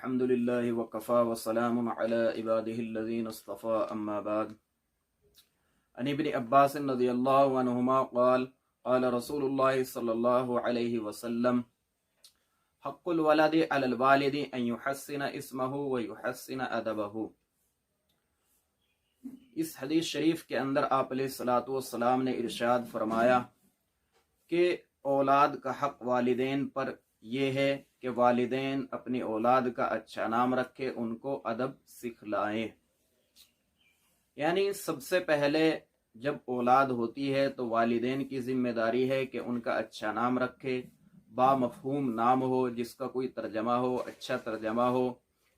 الحمد للہ وکفا وسلام علی عبادہ الذین اصطفى اما بعد عن ابن عباس رضی اللہ عنہما قال قال رسول اللہ صلی اللہ علیہ وسلم حق الولد علی الوالد ان يحسن اسمہ ويحسن ادبہ۔ اس حدیث شریف کے اندر آپ علیہ الصلوۃ والسلام نے ارشاد فرمایا کہ اولاد کا حق والدین پر یہ ہے کہ والدین اپنی اولاد کا اچھا نام رکھے، ان کو ادب سکھلائیں۔ یعنی سب سے پہلے جب اولاد ہوتی ہے تو والدین کی ذمہ داری ہے کہ ان کا اچھا نام رکھے، با مفہوم نام ہو، جس کا کوئی ترجمہ ہو، اچھا ترجمہ ہو۔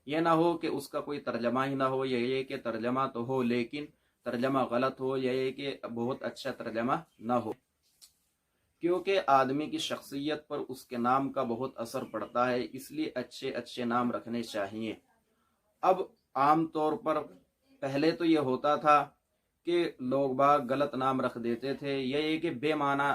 یہ نہ ہو کہ اس کا کوئی ترجمہ ہی نہ ہو، یہ کہ ترجمہ تو ہو لیکن ترجمہ غلط ہو، یہ کہ بہت اچھا ترجمہ نہ ہو، کیونکہ آدمی کی شخصیت پر اس کے نام کا بہت اثر پڑتا ہے، اس لیے اچھے اچھے نام رکھنے چاہیے۔ اب عام طور پر پہلے تو یہ ہوتا تھا کہ لوگ باغ غلط نام رکھ دیتے تھے، یہ کہ بے معنی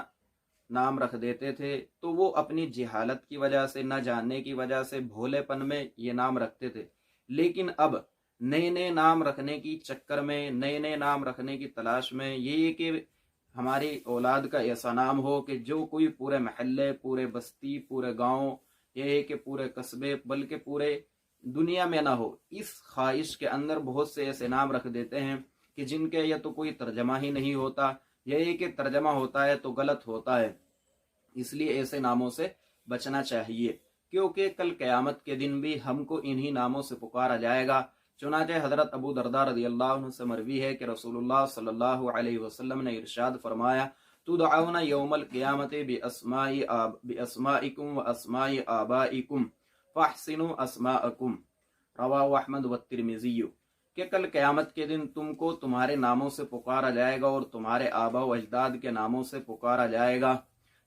نام رکھ دیتے تھے، تو وہ اپنی جہالت کی وجہ سے، نہ جاننے کی وجہ سے، بھولے پن میں یہ نام رکھتے تھے۔ لیکن اب نئے نئے نام رکھنے کی چکر میں، نئے نئے نام رکھنے کی تلاش میں، یہ کہ ہماری اولاد کا ایسا نام ہو کہ جو کوئی پورے محلے، پورے بستی، پورے گاؤں، یہ کہ پورے قصبے بلکہ پورے دنیا میں نہ ہو، اس خواہش کے اندر بہت سے ایسے نام رکھ دیتے ہیں کہ جن کے یا تو کوئی ترجمہ ہی نہیں ہوتا، یہ کہ ترجمہ ہوتا ہے تو غلط ہوتا ہے۔ اس لیے ایسے ناموں سے بچنا چاہیے، کیونکہ کل قیامت کے دن بھی ہم کو انہی ناموں سے پکارا جائے گا۔ چنانچہ حضرت ابو درداء رضی اللہ عنہ سے مروی ہے کہ رسول اللہ صلی اللہ علیہ وسلم نے ارشاد فرمایا تدعون یوم القیامت باسمائکم واسماء آبائکم فاحسنوا اسماءکم، رواہ احمد والترمذی، کہ کل قیامت کے دن تم کو تمہارے ناموں سے پکارا جائے گا اور تمہارے آباء و اجداد کے ناموں سے پکارا جائے گا،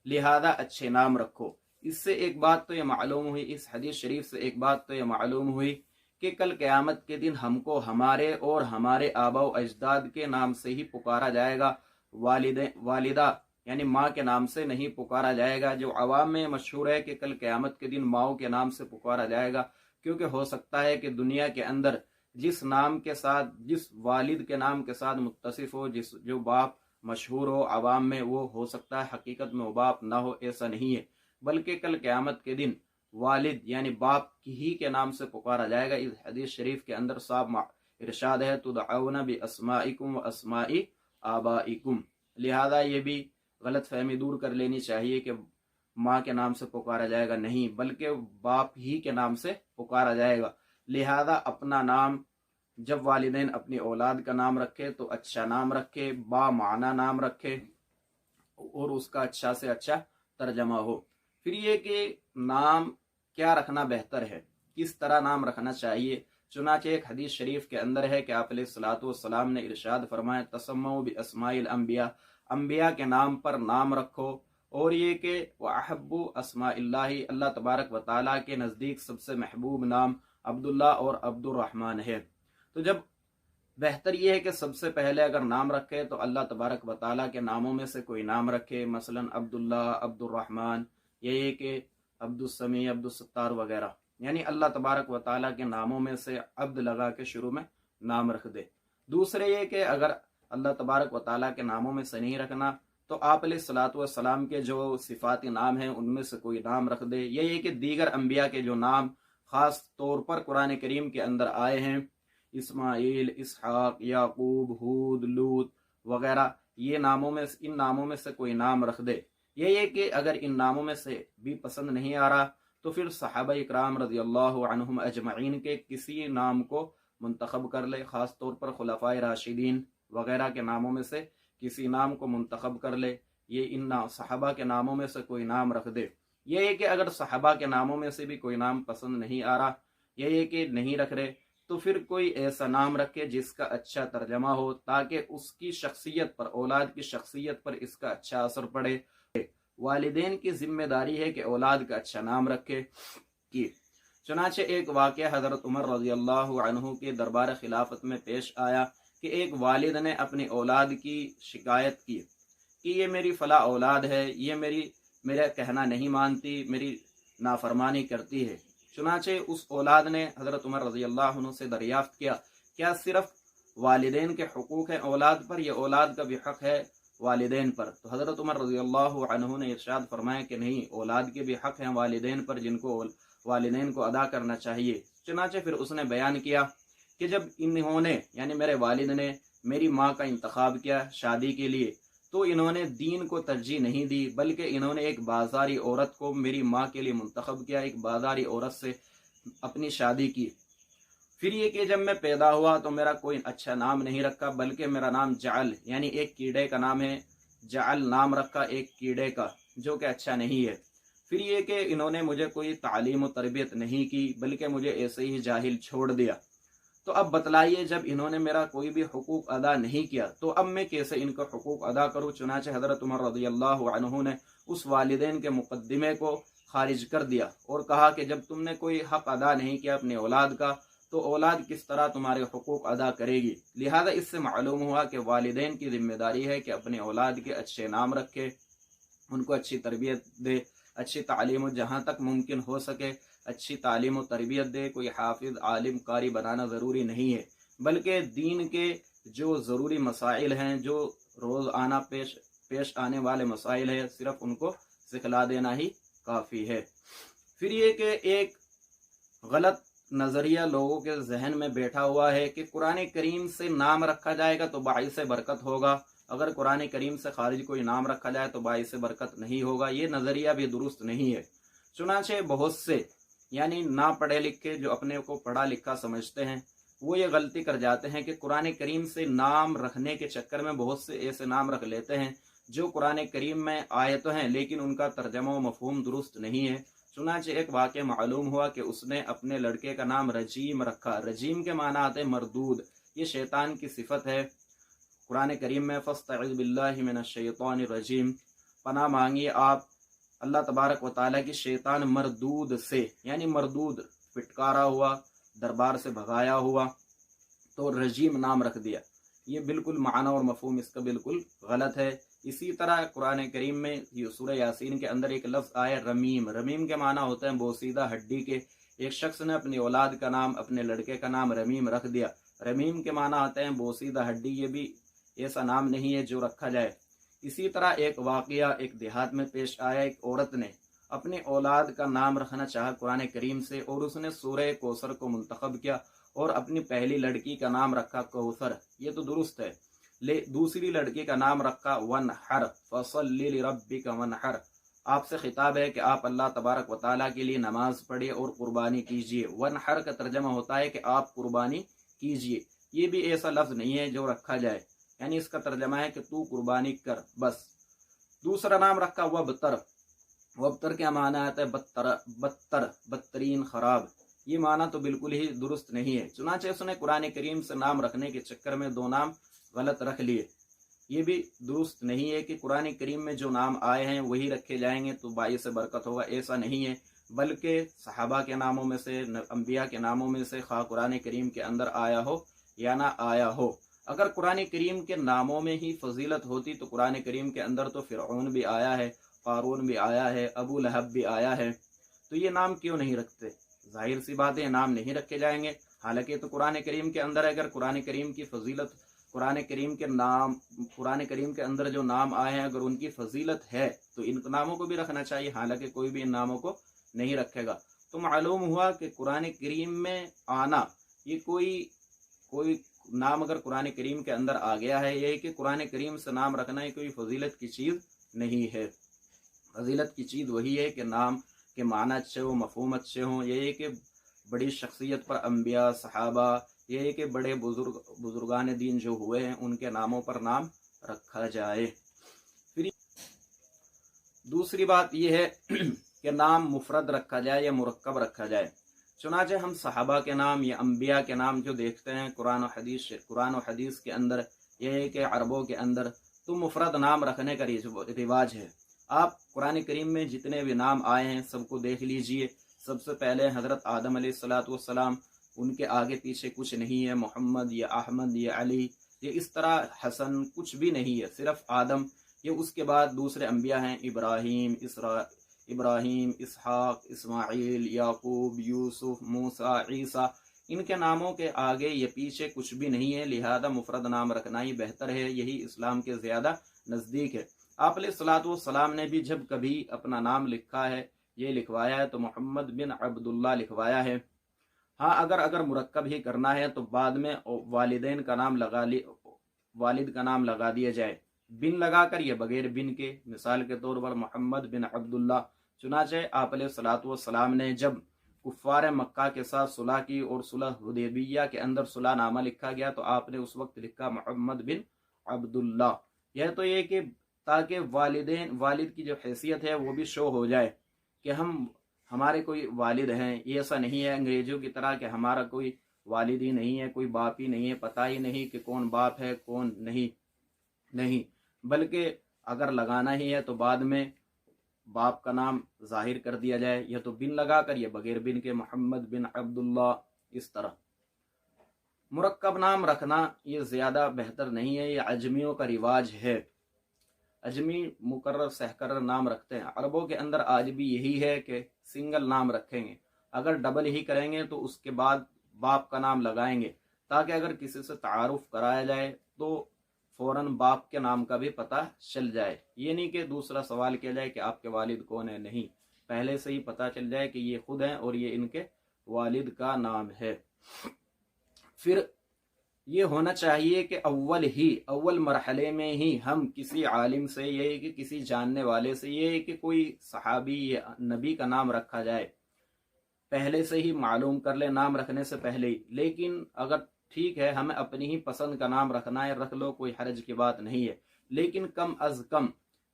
لہذا اچھے نام رکھو۔ اس سے ایک بات تو یہ معلوم ہوئی، اس حدیث شریف سے ایک بات تو یہ معلوم ہوئی کہ کل قیامت کے دن ہم کو ہمارے اور ہمارے آباء و اجداد کے نام سے ہی پکارا جائے گا، والدہ یعنی ماں کے نام سے نہیں پکارا جائے گا۔ جو عوام میں مشہور ہے کہ کل قیامت کے دن ماؤں کے نام سے پکارا جائے گا، کیونکہ ہو سکتا ہے کہ دنیا کے اندر جس نام کے ساتھ، جس والد کے نام کے ساتھ متصف ہو، جو باپ مشہور ہو عوام میں، وہ ہو سکتا ہے حقیقت میں وہ باپ نہ ہو، ایسا نہیں ہے، بلکہ کل قیامت کے دن والد یعنی باپ ہی کے نام سے پکارا جائے گا۔ اس حدیث شریف کے اندر صاف ارشاد ہے تدعون باسمائکم واسماء آبائکم، لہذا یہ بھی غلط فہمی دور کر لینی چاہیے کہ ماں کے نام سے پکارا جائے گا، نہیں، بلکہ باپ ہی کے نام سے پکارا جائے گا۔ لہذا اپنا نام جب والدین اپنی اولاد کا نام رکھے تو اچھا نام رکھے، با معنی نام رکھے اور اس کا اچھا سے اچھا ترجمہ ہو۔ پھر یہ کہ نام کیا رکھنا بہتر ہے، کس طرح نام رکھنا چاہیے، چنانچہ ایک حدیث شریف کے اندر ہے کہ آپ علیہ الصلوۃ والسلام نے ارشاد فرمایا تسموا باسماء الانبیاء، انبیاء کے نام پر نام رکھو، اور یہ کہ وَأَحَبُّ اسماء اللہ، اللہ تبارک و تعالیٰ کے نزدیک سب سے محبوب نام عبداللہ اور عبد الرحمن ہے۔ تو جب بہتر یہ ہے کہ سب سے پہلے اگر نام رکھے تو اللہ تبارک و تعالیٰ کے ناموں میں سے کوئی نام رکھے، مثلا عبداللہ، عبد الرحمن، یہ کہ عبد السمیع، عبد الستار وغیرہ، یعنی اللہ تبارک و تعالیٰ کے ناموں میں سے عبد لگا کے شروع میں نام رکھ دے۔ دوسرے یہ کہ اگر اللہ تبارک و تعالیٰ کے ناموں میں سے نہیں رکھنا تو آپ علیہ الصلوۃ والسلام کے جو صفاتی نام ہیں ان میں سے کوئی نام رکھ دے۔ یہ کہ دیگر انبیاء کے جو نام خاص طور پر قرآن کریم کے اندر آئے ہیں، اسماعیل، اسحاق، یعقوب، ہود، لوط وغیرہ، ان ناموں میں سے کوئی نام رکھ دے۔ یہ کہ اگر ان ناموں میں سے بھی پسند نہیں آ رہا تو پھر صحابہ اکرام رضی اللہ عنہم اجمعین کے کسی نام کو منتخب کر لے، خاص طور پر خلفائے راشدین وغیرہ کے ناموں میں سے کسی نام کو منتخب کر لے، یہ ان صحابہ کے ناموں میں سے کوئی نام رکھ دے۔ یہ کہ اگر صحابہ کے ناموں میں سے بھی کوئی نام پسند نہیں آ رہا، یہ کہ نہیں رکھ رہے، تو پھر کوئی ایسا نام رکھے جس کا اچھا ترجمہ ہو، تاکہ اس کی شخصیت پر، اولاد کی شخصیت پر اس کا اچھا اثر پڑے۔ والدین کی ذمہ داری ہے کہ اولاد کا اچھا نام رکھے۔ چنانچہ ایک واقعہ حضرت عمر رضی اللہ عنہ کے دربار خلافت میں پیش آیا کہ ایک والد نے اپنی اولاد کی شکایت کی کہ یہ میری فلاں اولاد ہے، یہ میرا کہنا نہیں مانتی، میری نافرمانی کرتی ہے۔ चुनाचे उस औलाद ने हजरत उमर रजी अल्लाह अन्हु से दरियाफ्त किया, क्या सिर्फ वालिदैन के हुकूक हैं औलाद पर, या औलाद का भी हक है वालिदैन पर? तो हजरत उमर रजी अल्लाह अन्हु ने इरशाद फरमाया कि नहीं, औलाद के भी हक हैं वालिदैन पर, जिनको वालिदैन को अदा करना चाहिए। चुनाचे फिर उसने बयान किया कि जब इन्होंने यानी मेरे वालिद ने मेरी माँ का इंतखाब किया शादी के लिए, तो इन्होंने दीन को तरजीह नहीं दी, बल्कि इन्होंने एक बाजारी औरत को मेरी माँ के लिए मुंतखब किया, एक बाजारी औरत से अपनी शादी की। फिर ये कि जब मैं पैदा हुआ तो मेरा कोई अच्छा नाम नहीं रखा, बल्कि मेरा नाम जाल यानी एक कीड़े का नाम है, जाल नाम रखा एक कीड़े का, जो कि अच्छा नहीं है। फिर ये कि इन्होंने मुझे कोई तालीम और तरबियत नहीं की, बल्कि मुझे ऐसे ही जाहिल छोड़ दिया। तो अब बतलाइए, जब इन्होंने मेरा कोई भी हुकूक अदा नहीं किया तो अब मैं कैसे इनका हुकूक अदा करूँ? चुनाचे हजरत उमर रज़ी अल्लाह अन्हु ने उस वालिदैन के मुकद्दमे को खारिज कर दिया और कहा कि जब तुमने कोई हक अदा नहीं किया अपने औलाद का, तो औलाद किस तरह तुम्हारे हुकूक अदा करेगी। लिहाजा इससे मालूम हुआ कि वालिदैन की जिम्मेदारी है कि अपने औलाद के अच्छे नाम रखे, उनको अच्छी तरबियत दे, अच्छी तालीम जहाँ तक मुमकिन हो सके अच्छी तालीम और तरबियत दे। कोई हाफिज आलिम कारी बनाना ज़रूरी नहीं है, बल्कि दीन के जो ज़रूरी मसाइल हैं, जो रोज़ आना पेश आने वाले मसाइल हैं, सिर्फ उनको सिखला देना ही काफ़ी है। फिर ये कि एक गलत नज़रिया लोगों के जहन में बैठा हुआ है कि कुरान करीम से नाम रखा जाएगा तो बाइस बरकत होगा, अगर कुरान करीम से खारिज कोई नाम रखा जाए तो बाइस बरकत नहीं होगा। ये नज़रिया भी दुरुस्त नहीं है। चुनाचे बहुत से यानी ना पढ़े लिखे जो अपने को पढ़ा लिखा समझते हैं, वो ये गलती कर जाते हैं कि कुरान करीम से नाम रखने के चक्कर में बहुत से ऐसे नाम रख लेते हैं जो कुरान करीम में आए तो हैं, लेकिन उनका तर्जमा व मफहूम दुरुस्त नहीं है। चुनाचे एक वाक़या मालूम हुआ कि उसने अपने लड़के का नाम रजीम रखा। रजीम के माना आते हैं मरदूद, ये शैतान की सिफत है। कुरान करीम में फस्तईज़ बिल्लाहि मिनश शैतानिर रजीम, पनाह मांगिए आप अल्लाह तबारक व ताला की शैतान मरदूद से, यानी मरदूद फिटकारा हुआ, दरबार से भगाया हुआ, तो रजीम नाम रख दिया। ये बिल्कुल माना और मफहूम इसका बिल्कुल गलत है। इसी तरह कुरान करीम में सूरह यासीन के अंदर एक लफ्ज़ आया रमीम। रमीम के माना होता है बोसीदा हड्डी के। एक शख्स ने अपनी औलाद का नाम, अपने लड़के का नाम रमीम रख दिया। रमीम के माना आते हैं बोसीदा हड्डी, ये भी ऐसा नाम नहीं है जो रखा जाए। इसी तरह एक वाक़या एक देहात में पेश आया, एक औरत ने अपने औलाद का नाम रखना चाहा कुरान करीम से, और उसने सूरह कौसर को मुंतखब किया और अपनी पहली लड़की का नाम रखा कौसर, ये तो दुरुस्त है। दूसरी लड़की का नाम रखा वनहर, फसल्लि लिरब्बिका वनहर। आपसे खिताब है कि आप अल्लाह तबारक व तआला के लिए नमाज पढ़िए और कुर्बानी कीजिए। वनहर का तर्जमा होता है कि आप कुर्बानी कीजिए। ये भी ऐसा लफ्ज़ नहीं है जो रखा जाए, यानी इसका तर्जमा है कि तू कुर्बानी कर बस। दूसरा नाम रखा वबतर। वबतर क्या माना आता है? बदतर, बदतरीन, खराब। ये माना तो बिल्कुल ही दुरुस्त नहीं है। चुनाचे उसने कुरान करीम से नाम रखने के चक्कर में दो नाम गलत रख लिए। ये भी दुरुस्त नहीं है कि कुरान करीम में जो नाम आए हैं वही रखे जाएंगे तो बाइस से बरकत होगा, ऐसा नहीं है। बल्कि सहाबा के नामों में से, अंबिया के नामों में से, खा कुरान करीम के अंदर आया हो या ना आया हो, अगर कुरान करीम के नामों में ही फजीलत होती तो कुरान करीम के अंदर तो फिरौन भी आया है, क़ारून भी आया है, अबू लहब भी आया है, तो ये नाम क्यों नहीं रखते? जाहिर सी बात है नाम नहीं रखे जाएंगे। हालांकि तो कुरान करीम के अंदर अगर कुरान करीम की फजीलत, कुरान करीम के नाम, कुरान करीम के अंदर जो नाम आए हैं अगर उनकी फजीलत है तो इन नामों को भी रखना चाहिए। हालांकि कोई भी इन नामों को नहीं रखेगा। तो मालूम हुआ कि कुरान करीम में आना, ये कोई नाम अगर कुरान करीम के अंदर आ गया है, यही कि कुरान करीम से नाम रखना ही कोई फजीलत की चीज़ नहीं है। फजीलत की चीज़ वही है कि नाम के माना अच्छे हो, मफहूम अच्छे हों। यही कि बड़ी शख्सियत पर अंबिया, सहाबा, यही कि बड़े बुजुर्गान दीन जो हुए हैं उनके नामों पर नाम रखा जाए। फिर दूसरी बात यह है कि नाम मुफरद रखा जाए या मुरक्कब रखा जाए। चुनाचे हम सहाबा के नाम या अंबिया के नाम जो देखते हैं कुरान और हदीस के अंदर, यह है कि अरबों के अंदर तो मुफरद नाम रखने का रिवाज है। आप कुरान करीम में जितने भी नाम आए हैं सबको देख लीजिए। सबसे पहले हज़रत आदम अलैहिस्सलाम, उनके आगे पीछे कुछ नहीं है, मोहम्मद या अहमद या अली, ये इस तरह हसन कुछ भी नहीं है, सिर्फ आदम। ये उसके बाद दूसरे अंबिया हैं, इब्राहीम, इब्राहीम, इसहाक, इस्माइल, याकूब, यूसुफ, मूसा, ईसा, इनके नामों के आगे ये पीछे कुछ भी नहीं है, लिहाजा मुफरद नाम रखना ही बेहतर है, यही इस्लाम के ज्यादा नजदीक है। आप अलैहिस्सलाम ने भी जब कभी अपना नाम लिखा है, ये लिखवाया है, तो मोहम्मद बिन अब्दुल्ला लिखवाया है। हाँ, अगर मुरक्कब ही करना है तो बाद में वालिदैन का नाम वालिद का नाम लगा दिया जाए, बिन लगाकर या बगैर बिन के। मिसाल के तौर पर मोहम्मद बिन अब्दुल्ला। चुनाचे आप अलैहिस्सलाम ने जब कुफ्फार मक्का के साथ सुलह की और सुलह हुदैबिया के अंदर सुलह नामा लिखा गया, तो आपने उस वक्त लिखा मोहम्मद बिन अब्दुल्ला। यह तो ये कि ताकि वालिद की जो हैसियत है वो भी शो हो जाए कि हमारे कोई वालिद हैं। ये ऐसा नहीं है अंग्रेजों की तरह कि हमारा कोई वालिद ही नहीं है, कोई बाप ही नहीं है, पता ही नहीं कि कौन बाप है कौन नहीं, बल्कि अगर लगाना ही है तो बाद में बाप का नाम जाहिर कर दिया जाए, या तो बिन लगाकर या बगैर बिन के, मोहम्मद बिन अब्दुल्ला। इस तरह मुरक्कब नाम रखना ये ज्यादा बेहतर नहीं है, ये अजमियों का रिवाज है। अजमी मुकर्रर सहकर्रर नाम रखते हैं। अरबों के अंदर आज भी यही है कि सिंगल नाम रखेंगे, अगर डबल ही करेंगे तो उसके बाद बाप का नाम लगाएंगे, ताकि अगर किसी से तारुफ कराया जाए तो फौरन बाप के नाम का भी पता चल जाए। ये नहीं कि दूसरा सवाल किया जाए कि आपके वालिद कौन है, नहीं, पहले से ही पता चल जाए कि ये खुद हैं और ये इनके वालिद का नाम है। फिर ये होना चाहिए कि अव्वल मरहले में ही हम किसी आलिम से, ये कि किसी जानने वाले से, ये कि कोई सहाबी या नबी का नाम रखा जाए, पहले से ही मालूम कर ले नाम रखने से पहले ही। लेकिन अगर ठीक है हमें अपनी ही पसंद का नाम रखना है, रख लो, कोई हर्ज की बात नहीं है, लेकिन कम अज कम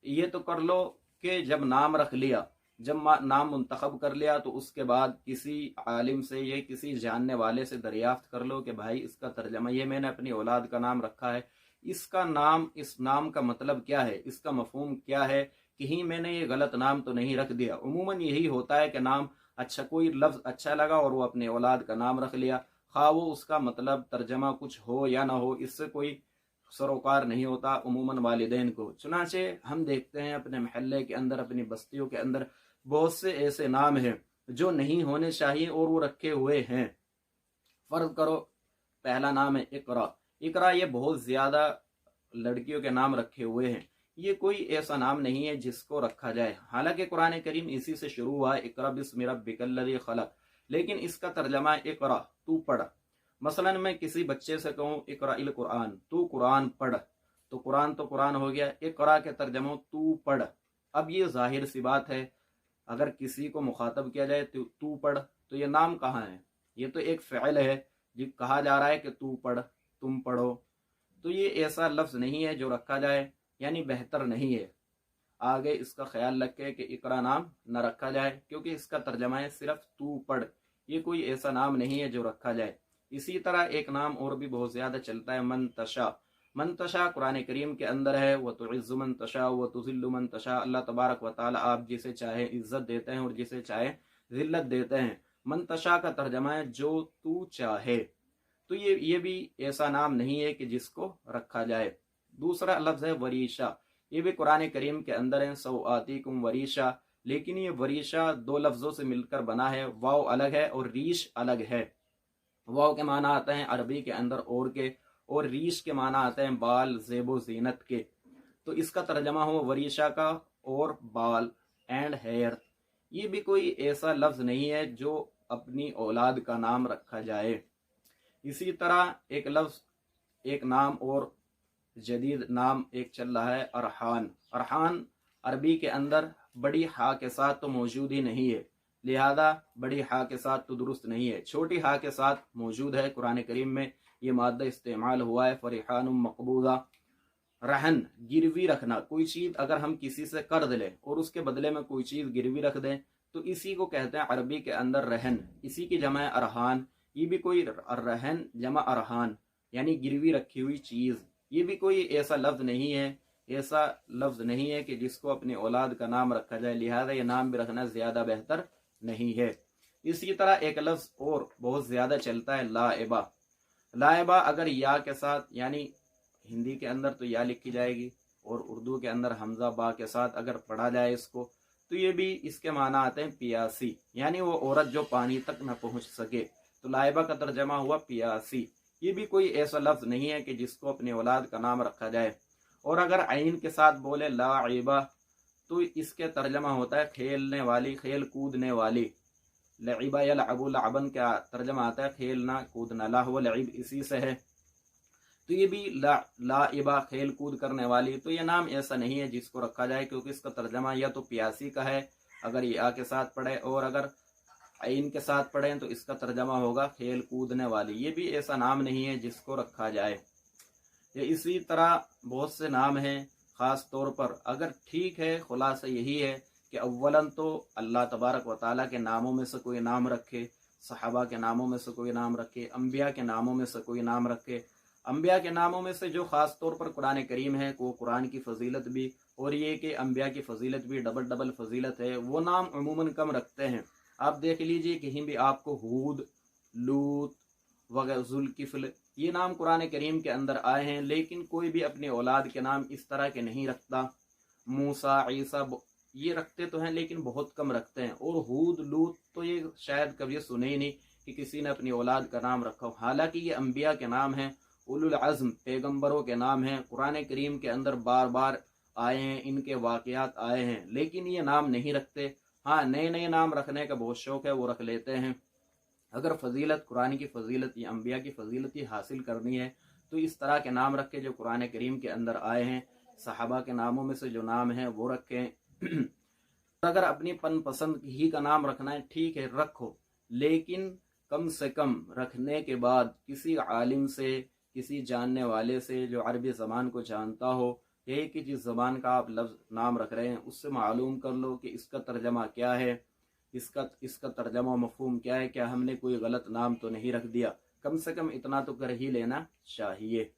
ये तो कर लो कि जब नाम रख लिया, जब नाम मुंतखब कर लिया, तो उसके बाद किसी आलिम से या किसी जानने वाले से दरियाफ्त कर लो कि भाई इसका तर्जमा, ये मैंने अपनी औलाद का नाम रखा है, इसका नाम, इस नाम का मतलब क्या है, इसका मफहूम क्या है, कहीं मैंने ये गलत नाम तो नहीं रख दिया। उमूमन यही होता है कि नाम अच्छा, कोई लफ्ज अच्छा लगा और वो अपने औलाद का नाम रख लिया, खा वो उसका मतलब तर्जमा कुछ हो या ना हो, इससे कोई सरोकार नहीं होता उमूमन वालिदैन को। चुनाचे हम देखते हैं अपने महल्ले के अंदर, अपनी बस्तियों के अंदर बहुत से ऐसे नाम हैं जो नहीं होने चाहिए और वो रखे हुए हैं। फर्ज करो पहला नाम है इकरा, ये बहुत ज्यादा लड़कियों के नाम रखे हुए हैं, ये कोई ऐसा नाम नहीं है जिसको रखा जाए। हालांकि कुरान करीम इसी से शुरू हुआ है, इकरा बिस्मि रब्बिकल्लज़ी खलक, लेकिन इसका तर्जमा इकरा, तू पढ़। मसलन मैं किसी बच्चे से कहूँ इकरा इल कुरान, तू कुरान पढ़, तो कुरान हो गया, इकरा के तर्जमो तू पढ़। अब ये जाहिर सी बात है, अगर किसी को मुखातब किया जाए तो तू पढ़, तो ये नाम कहाँ है, ये तो एक फ़िल है जो कहा जा रहा है कि तू पढ़, तुम पढ़ो, तो ये ऐसा लफ्ज नहीं है जो रखा जाए, यानी बेहतर नहीं है। आगे इसका ख्याल रखे कि इकरा नाम न रखा जाए, क्योंकि इसका तर्जमा है सिर्फ तू पढ़, ये कोई ऐसा नाम नहीं है जो रखा जाए। इसी तरह एक नाम और भी बहुत ज्यादा चलता है, मनतशा कुरान करीम के अंदर है, वह तुइज़्ज़ु मन तशा व तुज़िल्लु मन तशा। अल्लाह तबारक व तआला आप जिसे चाहे इज्जत देते हैं और जिसे चाहे जिल्लत देते हैं। मनतशा का तर्जमा है जो तू चाहे, तो ये भी ऐसा नाम नहीं है कि जिसको रखा जाए। दूसरा लफ्ज है वरीशा, ये भी कुरान करीम के अंदर है, सौआतिकुम वरीशा, लेकिन ये वरीशा दो लफ्जों से मिलकर बना है, वाव अलग है और रीश अलग है। वाव के माना आते हैं अरबी के अंदर और के, और रीश के माना आते हैं बाल, ज़ेबो ज़ीनत के, तो इसका तर्जमा हो वरीशा का और बाल एंड हेयर। ये भी कोई ऐसा लफ्ज नहीं है जो अपनी औलाद का नाम रखा जाए। इसी तरह एक लफ्ज, एक नाम और जदीद नाम एक चल रहा है, अरहान अरबी के अंदर बड़ी हा के साथ तो मौजूद ही नहीं है, लिहाजा बड़ी हा के साथ तो दुरुस्त नहीं है, छोटी हा के साथ मौजूद है। कुरान करीम में ये मादा इस्तेमाल हुआ है, फरिहानुम मकबूदा, रहन गिरवी रखना, कोई चीज अगर हम किसी से कर्ज लें और उसके बदले में कोई चीज गिरवी रख दें तो इसी को कहते हैं अरबी के अंदर रहन, इसी की जमा अरहान। ये भी कोई रहन जमा अरहान यानी गिरवी रखी हुई चीज, ये भी कोई ऐसा लफ्ज नहीं है कि जिसको अपनी औलाद का नाम रखा जाए, लिहाजा ये नाम भी रखना ज्यादा बेहतर नहीं है। इसी तरह एक लफ्ज और बहुत ज्यादा चलता है, लाइबा अगर या के साथ, यानी हिंदी के अंदर तो या लिखी जाएगी और उर्दू के अंदर हमजा बा के साथ अगर पढ़ा जाए इसको, तो ये भी इसके माना आते हैं पियासी, यानी वो औरत जो पानी तक न पहुंच सके। तो लाइबा का तर्जमा हुआ पियासी। ये भी कोई ऐसा लफ्ज नहीं है कि जिसको अपनी औलाद का नाम रखा जाए। और अगर आइन के साथ बोले लाइबा तो इसके तर्जमा होता है खेलने वाली, खेल कूदने वाली। लइबा यलअबु लअबन का तर्जमा आता है खेलना कूदना, लाहव लइब इसी से है। तो ये भी लाइबा खेल कूद करने वाली। तो ये नाम ऐसा नहीं है जिसको रखा जाए, क्योंकि इसका तर्जमा या तो प्यासी का है अगर ये आ के साथ पढ़े, और अगर आइन के साथ पढ़े तो इसका तर्जमा होगा खेल कूदने वाली। ये भी ऐसा नाम नहीं है जिसको रखा जाए। ये इसी तरह बहुत से नाम हैं। ख़ास तौर पर अगर ठीक है, खुलासा यही है कि अव्वलन तो अल्लाह तबारक व तआला के नामों में से कोई नाम रखे, सहाबा के नामों में से कोई नाम रखे, अम्बिया के नामों में से कोई नाम रखे। अम्बिया के नामों में से जो ख़ास तौर पर कुरान करीम है, वो कुरान की फजीलत भी और ये कि अम्बिया की फजीलत भी डबल डबल फजीलत है, वो नाम अमूमन कम रखते हैं। आप देख लीजिए कहीं भी आपको हूद, लूत वगैरह, जुल्किफ्ल, ये नाम कुरान करीम के अंदर आए हैं, लेकिन कोई भी अपनी औलाद के नाम इस तरह के नहीं रखता। मूसा, ईसा ये रखते तो हैं लेकिन बहुत कम रखते हैं। और हूद, लूत तो ये शायद कभी सुने ही नहीं कि किसी ने अपनी औलाद का नाम रखा हो। हालांकि ये अम्बिया के नाम हैं, उलुल अज़्म पैगंबरों के नाम हैं, कुरान करीम के अंदर बार बार आए हैं, इनके वाक़यात आए हैं, लेकिन ये नाम नहीं रखते। हाँ, नए नए नाम रखने का बहुत शौक है, वो रख लेते हैं। अगर फजीलत, कुरान की फजीलत या अम्बिया की फजीलत ही हासिल करनी है तो इस तरह के नाम रखे जो कुरान करीम के अंदर आए हैं। सहाबा के नामों में से जो नाम है वो रखें। अगर अपनी पन पसंद ही का नाम रखना है, ठीक है रखो, लेकिन कम से कम रखने के बाद किसी आलिम से, किसी जानने वाले से जो अरबी ज़बान को जानता हो, यही कि जिस ज़बान का आप लफ्ज़ नाम रख रहे हैं उससे मालूम कर लो कि इसका तर्जमा क्या है, इसका तर्जमा मफ़हूम क्या है, क्या हमने कोई गलत नाम तो नहीं रख दिया। कम से कम इतना तो कर ही लेना चाहिए।